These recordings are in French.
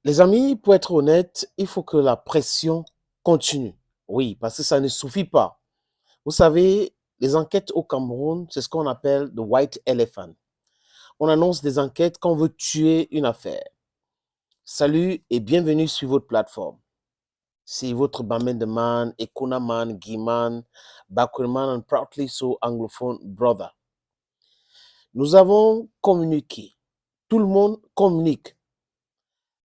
Les amis, pour être honnête, il faut que la pression continue. Oui, parce que ça ne suffit pas. Vous savez, les enquêtes au Cameroun, c'est ce qu'on appelle the white elephant. On annonce des enquêtes quand on veut tuer une affaire. Salut et bienvenue sur votre plateforme. C'est votre Bamendeman, Ekunaman, Guiman, Bakurman and proudly so anglophone brother. Nous avons communiqué. Tout le monde communique.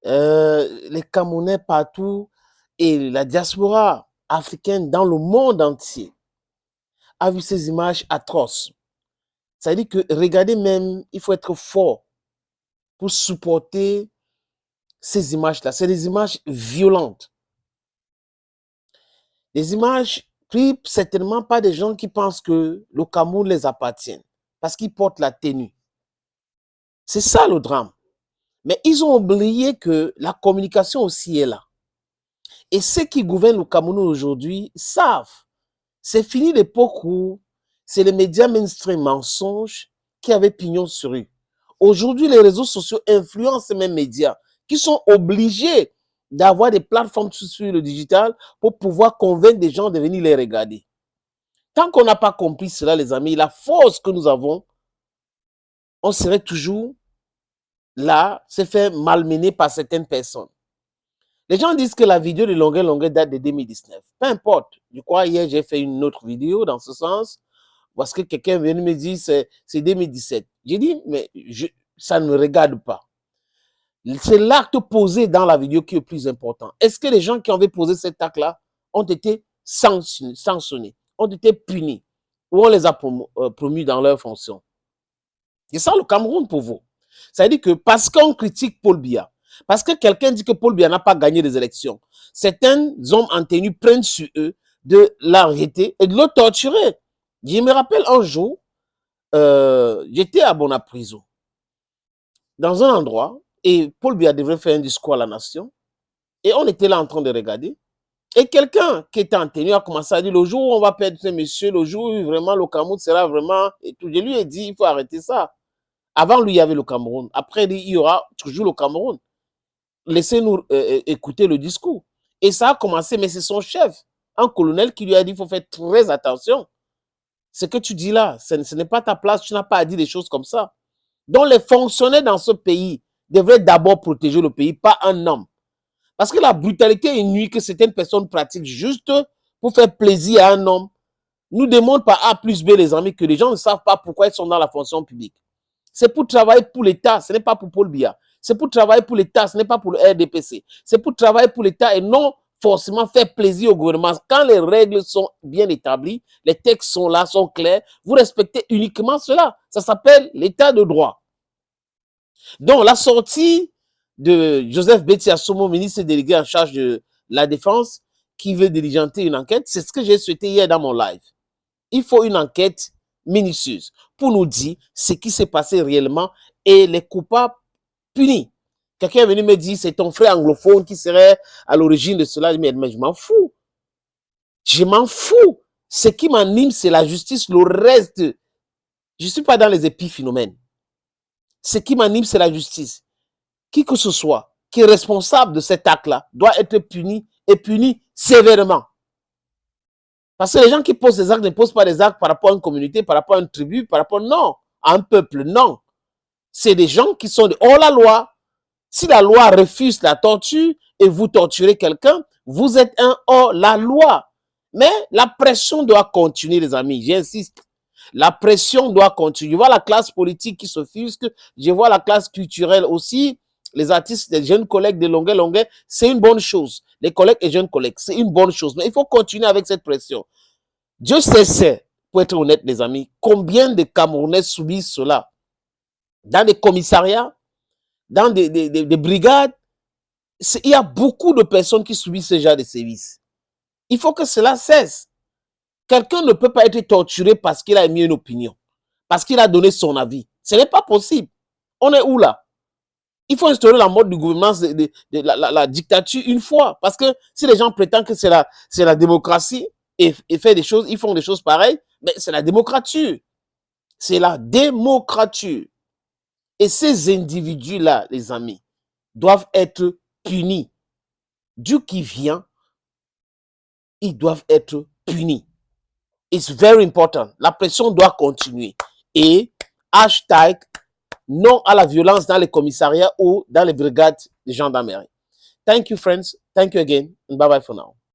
Les Camerounais partout et la diaspora africaine dans le monde entier a vu ces images atroces. Ça veut dire que, regardez même, il faut être fort pour supporter ces images-là. C'est des images violentes. Des images prises certainement par des gens qui pensent que le Cameroun les appartient parce qu'ils portent la tenue. C'est ça le drame. Mais ils ont oublié que la communication aussi est là. Et ceux qui gouvernent le Cameroun aujourd'hui savent. C'est fini l'époque où c'est les médias mainstream mensonges qui avaient pignon sur eux. Aujourd'hui, les réseaux sociaux influencent ces mêmes médias qui sont obligés d'avoir des plateformes sur le digital pour pouvoir convaincre des gens de venir les regarder. Tant qu'on n'a pas compris cela, les amis, la force que nous avons, on serait toujours là, se faire malmener par certaines personnes. Les gens disent que la vidéo de longueur date de 2019. Peu importe. Je crois hier, j'ai fait une autre vidéo dans ce sens. Parce que quelqu'un vient me dire c'est 2017. J'ai dit, mais ça ne me regarde pas. C'est l'acte posé dans la vidéo qui est le plus important. Est-ce que les gens qui avaient posé cet acte-là ont été sanctionnés, ont été punis, ou on les a promus dans leurs fonctions? C'est ça le Cameroun pour vous. Ça veut dire que parce qu'on critique Paul Biya, parce que quelqu'un dit que Paul Biya n'a pas gagné les élections, certains hommes en tenue prennent sur eux de l'arrêter et de le torturer. Je me rappelle un jour, j'étais à Bonaprison, dans un endroit, et Paul Biya devait faire un discours à la nation, et on était là en train de regarder, et quelqu'un qui était en tenue a commencé à dire, le jour où on va perdre ce monsieur, le jour où vraiment le Cameroun sera vraiment, et tout. Je lui ai dit, il faut arrêter ça. Avant lui, il y avait le Cameroun. Après, il y aura toujours le Cameroun. Laissez-nous écouter le discours. Et ça a commencé, mais c'est son chef, un colonel, qui lui a dit, il faut faire très attention. Ce que tu dis là, ce n'est pas ta place, tu n'as pas à dire des choses comme ça. Donc les fonctionnaires dans ce pays devraient d'abord protéger le pays, pas un homme. Parce que la brutalité inouïe que certaines personnes pratiquent juste pour faire plaisir à un homme nous démontre par A plus B, les amis, que les gens ne savent pas pourquoi ils sont dans la fonction publique. C'est pour travailler pour l'État, ce n'est pas pour Paul Biya. C'est pour travailler pour l'État, ce n'est pas pour le RDPC. C'est pour travailler pour l'État et non forcément faire plaisir au gouvernement. Quand les règles sont bien établies, les textes sont là, sont clairs, vous respectez uniquement cela. Ça s'appelle l'État de droit. Donc, la sortie de Joseph Betty Assomo, ministre délégué en charge de la Défense, qui veut diligenter une enquête, c'est ce que j'ai souhaité hier dans mon live. Il faut une enquête minutieuse pour nous dire ce qui s'est passé réellement et les coupables punis. Quelqu'un est venu me dire, c'est ton frère anglophone qui serait à l'origine de cela. Mais je m'en fous. Je m'en fous. Ce qui m'anime, c'est la justice. Le reste, je ne suis pas dans les épiphénomènes. Ce qui m'anime, c'est la justice. Qui que ce soit qui est responsable de cet acte-là doit être puni et puni sévèrement. Parce que les gens qui posent des actes ne posent pas des actes par rapport à une communauté, par rapport à une tribu, par rapport, non, à un peuple, non. C'est des gens qui sont hors la loi. Si la loi refuse la torture et vous torturez quelqu'un, vous êtes un hors la loi. Mais la pression doit continuer, les amis, j'insiste. La pression doit continuer. Je vois la classe politique qui s'offusque, je vois la classe culturelle aussi, les artistes, les jeunes collègues de longueur, c'est une bonne chose. Les collègues et jeunes collègues, c'est une bonne chose. Mais il faut continuer avec cette pression. Dieu sait, pour être honnête, les amis, combien de Camerounais subissent cela dans des commissariats, dans des brigades. Il y a beaucoup de personnes qui subissent ce genre de services. Il faut que cela cesse. Quelqu'un ne peut pas être torturé parce qu'il a émis une opinion, parce qu'il a donné son avis. Ce n'est pas possible. On est où là? Il faut instaurer la mode du gouvernement, de la dictature une fois. Parce que si les gens prétendent que c'est la démocratie et fait des choses, ils font des choses pareilles, mais c'est la démocrature. C'est la démocrature. Et ces individus-là, les amis, doivent être punis. Dieu qui vient, ils doivent être punis. It's very important. La pression doit continuer. Et hashtag non à la violence dans les commissariats ou dans les brigades de gendarmerie. Thank you, friends. Thank you again. And bye-bye for now.